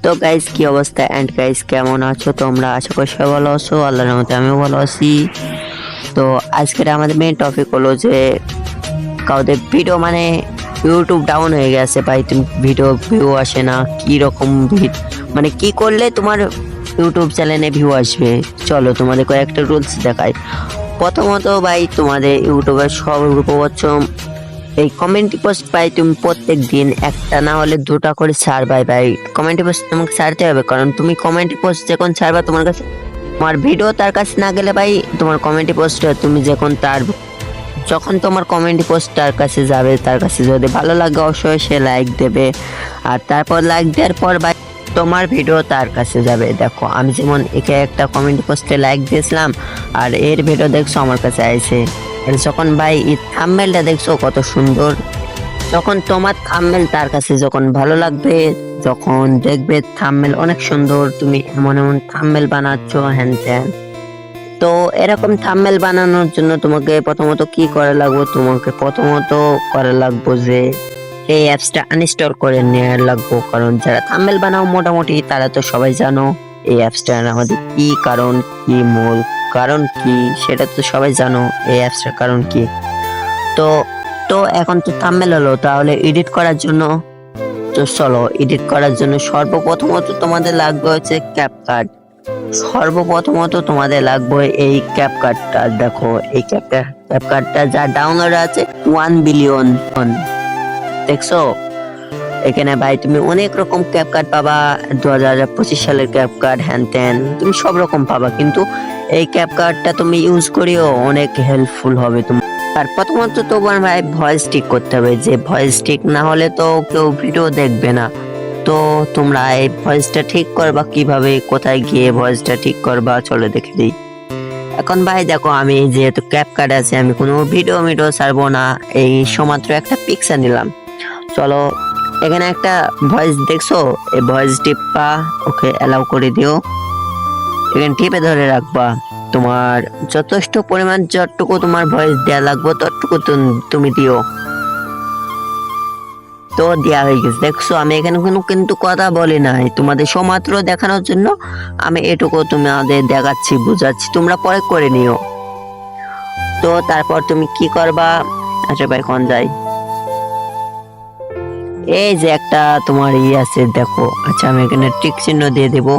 তো গাইস কি অবস্থা এন্ড গাইস কেমন আছো তোমরা? আশা করি সবাই ভালো আছো, আল্লাহর রহমতে আমিও ভালো আছি। তো আজকের আমাদের মেইন টপিক হলো যে কাউদের ভিডিও মানে ইউটিউব ডাউন হয়ে গেছে ভাই, তুমি ভিডিও ভিউ আসে না, কি রকম মানে কি করলে তোমার ইউটিউব চ্যানেলে ভিউ আসবে। চলো তোমাদের কয়েকটা রুলস দেখাই। প্রথমত ভাই, তোমাদের ইউটিউবের সর্বপ্রথম এই কমেন্ট পোস্ট পাই তুমি প্রত্যেক দিন একটা না হলে দুটা করে ছাড়বাই ভাই। কমেন্ট পোস্ট তোমাকে ছাড়তে হবে, কারণ তুমি কমেন্ট পোস্ট যখন ছাড়বা তোমার কাছে তোমার ভিডিও তার কাছে না গেলে ভাই তোমার কমেন্ট পোস্ট তুমি যখন তোমার কমেন্ট পোস্ট তার কাছে যাবে, তার কাছে যদি ভালো লাগে অবশ্যই সে লাইক দেবে, আর তারপর লাইক দেওয়ার পর ভাই তোমার ভিডিও তার কাছে যাবে। দেখো আমি যেমন একে একটা কমেন্ট পোস্টে লাইক দিয়েছিলাম আর এর ভিডিও দেখছো আমার কাছে আইছে। আর যখন ভাই এই থাম্বনেলটা দেখছো কত সুন্দর, যখন তোমার থাম্বনেল তার কাছে যখন ভালো লাগবে, যখন দেখবে থাম্বনেল অনেক সুন্দর, তুমি এমন এমন থাম্বনেল বানাচ্ছো হ্যান ত্যান। তো এরকম থাম্বনেল বানানোর জন্য তোমাকে প্রথমত কি করা লাগবে, তোমাকে প্রথমত করা লাগবে যে এই অ্যাপসটা আনইনস্টল করে নেওয়া লাগবে। কারণ যারা থাম্বনেল বানাও মোটামুটি তারা তো সবাই জানো এই অ্যাপসটা আমাদের কি কারণ, কি মূল কারণ কি সেটা তো সবাই জানো এই অ্যাপসটার কারণ কি। তো তো এখন তো থাম্বনেল হলো, তাহলে এডিট করার জন্য তো চলো এডিট করার জন্য সর্বপ্রথমত তোমাদের লাগবে হচ্ছে ক্যাপকাট। সর্বপ্রথমত তোমাদের লাগবে এই ক্যাপকাটটা। দেখো এই ক্যাপকাটটা যা ডাউনলোড আছে 1 বিলিয়ন। দেখছো এখানে ভাই তুমি অনেক রকম ক্যাপকাট পাবা, 2025 সালের ক্যাপকাট হ্যান ত্যান তুমি সব রকম পাবা, কিন্তু এই ক্যাপকাটটা তুমি ইউজ করিও অনেক হেল্পফুল হবে তোমার। আর প্রথমত তোমার ভাই ভয়েস ঠিক করতে হবে, যে ভয়েস ঠিক না হলে তো কেউ ভিডিও দেখবে না। তো তোমরা এই ভয়েসটা ঠিক করবা কিভাবে, কোথায় গিয়ে ভয়েসটা ঠিক করবা চলো দেখে দিই। এখন ভাই দেখো আমি যেহেতু ক্যাপকাট আছে আমি কোনো ভিডিও ছাড়বো না, এই শুধুমাত্র একটা পিকচার নিলাম। চলো এখানে একটা ভয়েস দেখছো, এই ভয়েস টিপা ওকে অ্যালাউ করে দিও, এখানে টিপে ধরে রাখবা। তোমার যথেষ্ট পরিমাণ যতটুকু তোমার ভয়েস দেওয়া লাগবে ততটুকু তুমি দিও। তো দেওয়া হয়ে গেছে, দেখছো আমি এখানে কিন্তু কথা বলি নাই, তোমাদের শুধুমাত্র দেখানোর জন্য আমি এটুকু তোমাদের দেখাচ্ছি বুঝাচ্ছি, তোমরা পরে করে নিও। তো তারপর তুমি কি করবা, আচ্ছা ভাই কোন যাই, এই যে একটা তোমার আছে দেখো, আচ্ছা আমি এখানে টিক চিহ্ন দিয়ে দেবো।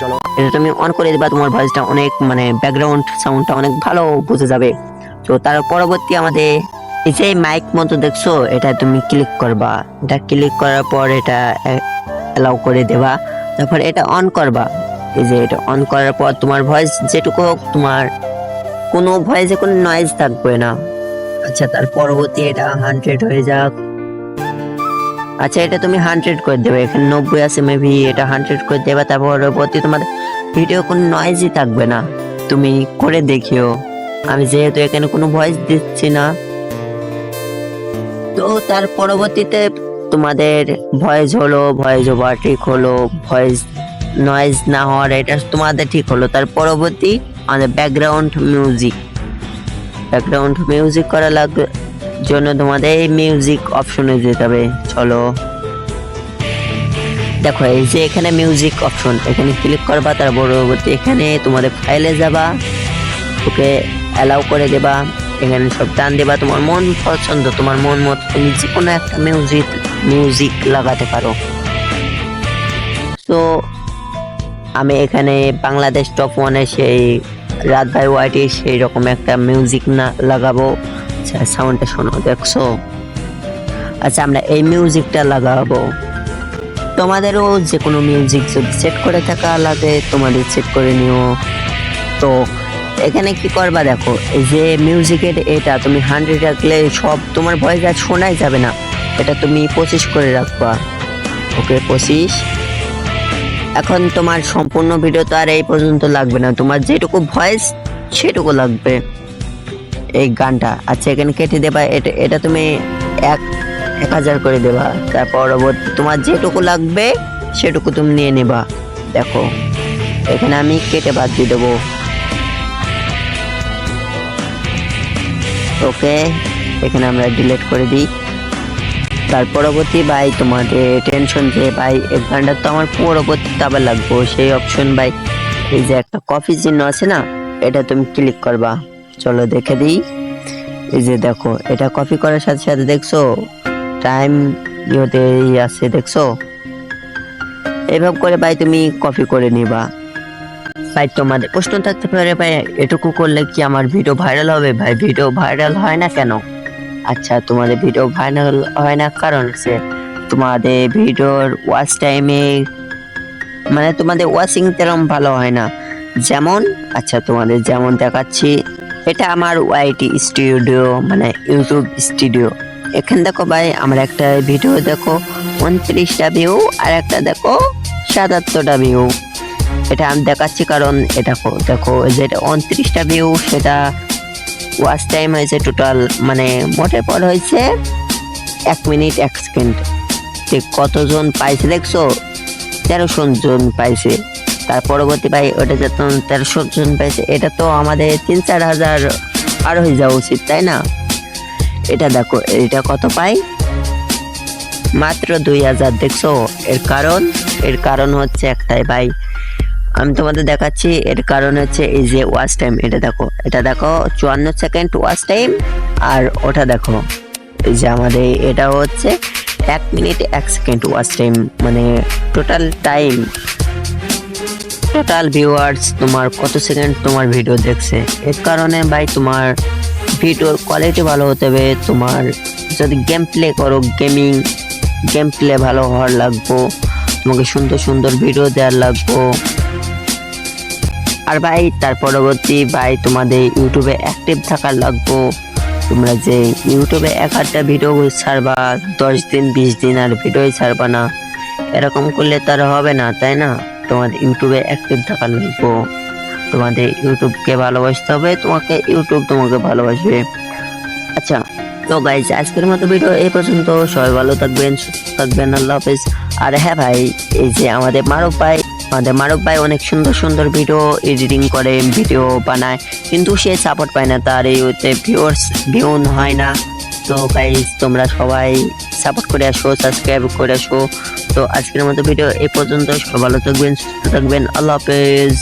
চলো এটা তুমি অন করে দিবা, তোমার ভয়েসটা অনেক মানে ব্যাকগ্রাউন্ড সাউন্ডটা অনেক ভালো বোঝা যাবে। তো তার পরবর্তী আমাদের এই যে মাইক মতো দেখছো এটা তুমি ক্লিক করবা, এটা ক্লিক করার পর এটা অ্যালাউ করে দেবা, তারপর এটা অন করবা। এই যে এটা অন করার পর তোমার ভয়েস যেটুকু হোক তোমার কোনো ভয়েসে কোনো নয়েজ থাকবে না। আচ্ছা তার পরবর্তী এটা 100 হয়ে যাক। আচ্ছা এটা তুমি 100 করে দেবে, এখানে 90 আছে মেবি, এটা 100 করে দেবে। তারপর পরবর্তী তোমার ভিডিও কোনো নয়েজই থাকবে না, তুমি করে দেখিও। আমি যেহেতু এখানে কোনো ভয়েস দিচ্ছি না। তো তার পরবর্তীতে তোমাদের ভয়েস হলো, ভয়েস ওভার ঠিক হলো, ভয়েস নয়েজ না হওয়ার এটা তোমাদের ঠিক হলো। তার পরবর্তী আমাদের ব্যাকগ্রাউন্ড মিউজিক করা লাগবে জন্য তোমাদের এই মিউজিক অপশনে যেতে হবে। চলো দেখো এই যে এখানে মিউজিক অপশন, এখানে ক্লিক করবা, তার পরবর্তী এখানে তোমাদের ফাইলে যাবা, ওকে অ্যালাউ করে দেবা, এখানে সব টান দেবা, তোমার মন পছন্দ তোমার মন মতো তুমি যে কোনো একটা মিউজিক লাগাতে পারো। তো আমি এখানে বাংলাদেশ টপ 1-এ সেই রাত ভাই ওয়াইটি সেই রকম একটা মিউজিক না লাগাবো। আচ্ছা সাউন্ডটা শোনো, দেখছো? আচ্ছা আমরা এই মিউজিকটা লাগাবো, তোমাদেরও যে কোনো মিউজিক যদি সেট করে থাকা লাগে তোমাদের সেট করে নিও। তো এখানে কি করবা দেখো, এই যে মিউজিকের এটা তুমি 100 রাখলে সব তোমার ভয়েস আর শোনাই যাবে না, এটা তুমি 25 করে রাখবা। ওকে 25। এখন তোমার সম্পূর্ণ ভিডিও তো আর এই পর্যন্ত লাগবে না, তোমার যেটুকু ভয়েস সেটুকু লাগবে এই গানটা। আচ্ছা এখানে কেটে দেবা, এটা তুমি 1000 করে দেবা। তারপর তোমার যেটুকু লাগবে সেটুকু তুমি নিয়ে নেবা। দেখো এখানে আমি কেটে বাদ দিয়ে দেবো। ওকে এখানে আমরা ডিলিট করে দিই। তার পরবর্তী ভাই তোমাদের টেনশন যে ভাই 1 ঘন্টা তো আমার পরবর্তীতে আবার লাগবো, সেই অপশন ভাই এই যে একটা কফি চিহ্ন আছে না, এটা তুমি ক্লিক করবা। চলো দেখে দিই। এই যে দেখো, এটা কপি করার সাথে সাথে দেখছো টাইম ইয়েতে আছে, দেখছো এভাবে করে ভাই তুমি কপি করে নিবা। ভাই তোমাদের প্রশ্ন থাকতে পারে ভাই এটুকু করলে কি আমার ভিডিও ভাইরাল হবে? ভাই ভিডিও ভাইরাল হয় না কেন? আচ্ছা, তোমাদের ভিডিও ভাইরাল হয় না কারণ হচ্ছে তোমাদের ভিডিওর ওয়াচ টাইমে মানে তোমাদের ওয়াচিং তেমন ভালো হয় না। যেমন আচ্ছা তোমাদের যেমন দেখাচ্ছি, এটা আমার ওয়াইটি স্টুডিও মানে ইউটিউব স্টুডিও। এখানে দেখো ভাই আমার একটা ভিডিও দেখো 29টা ভিউ আর একটা দেখো 77টা ভিউ। এটা আমি দেখাচ্ছি কারণ এটা দেখো যেটা 29টা ভিউ সেটা ওয়াচ টাইম হয়েছে টোটাল মানে মোটে পর হয়েছে 1 মিনিট 1 সেকেন্ড। ঠিক কতজন পাইছে দেখছো? 1300 জন পাইছে। তার পরবর্তী ভাই ওটা যখন 1300 জন পাইছে, এটা তো আমাদের 3-4 হাজার পার হয়ে যাওয়া উচিত, তাই না? এটা দেখো এটা কত পাই, মাত্র 2000। দেখছো এর কারণ হচ্ছে একটাই ভাই, আমি তোমাদের দেখাচ্ছি। এর কারণ হচ্ছে এই যে ওয়াচ টাইম, এটা দেখো 54 সেকেন্ড ওয়াচ টাইম, আর ওটা দেখো এই যে আমাদের এটা হচ্ছে 1 মিনিট 1 সেকেন্ড ওয়াচ টাইম, মানে টোটাল টাইম টোটাল ভিউয়ার্স তোমার কত সেকেন্ড তোমার ভিডিও দেখছে। এর কারণে ভাই তোমার ভিডিওর কোয়ালিটি ভালো হতে হবে। তোমার যদি গেম প্লে করো, গেম প্লে ভালো হওয়ার লাগবো, তোমাকে সুন্দর সুন্দর ভিডিও দেওয়ার লাগবো। আর ভাই তার পরবর্তী ভাই তোমাদের ইউটিউবে অ্যাক্টিভ থাকার লাগবো। তোমরা যে ইউটিউবে 1-8টা ভিডিও ছাড়বা 10 দিন 20 দিন আর ভিডিও ছাড়বা না, এরকম করলে তার হবে না, তাই না? তোমাদের ইউটিউবে অ্যাক্টিভ থাকার লাগবো, তোমাদের ইউটিউবকে ভালোবাসতে হবে, ইউটিউব তোমাকে ভালোবাসবে। আচ্ছা তো গাইজ আজকের মতো ভিডিও এই পর্যন্ত। সবাই ভালো থাকবেন, সুস্থ থাকবেন, আল্লাহ হাফেজ। আর হ্যাঁ ভাই, এই যে আমাদের মারুফ ভাই অনেক সুন্দর সুন্দর ভিডিও এডিটিং করে, ভিডিও বানায়, কিন্তু সে সাপোর্ট পায় না, তার এই ভিউ হয় না। তো গাইজ তোমরা সবাই সাপোর্ট করে আসো, সাবস্ক্রাইব করে আসো। তো আজকের মতো ভিডিও এই পর্যন্ত। সবাই ভালো থাকবেন, সুস্থ থাকবেন, আল্লাহ হাফেজ।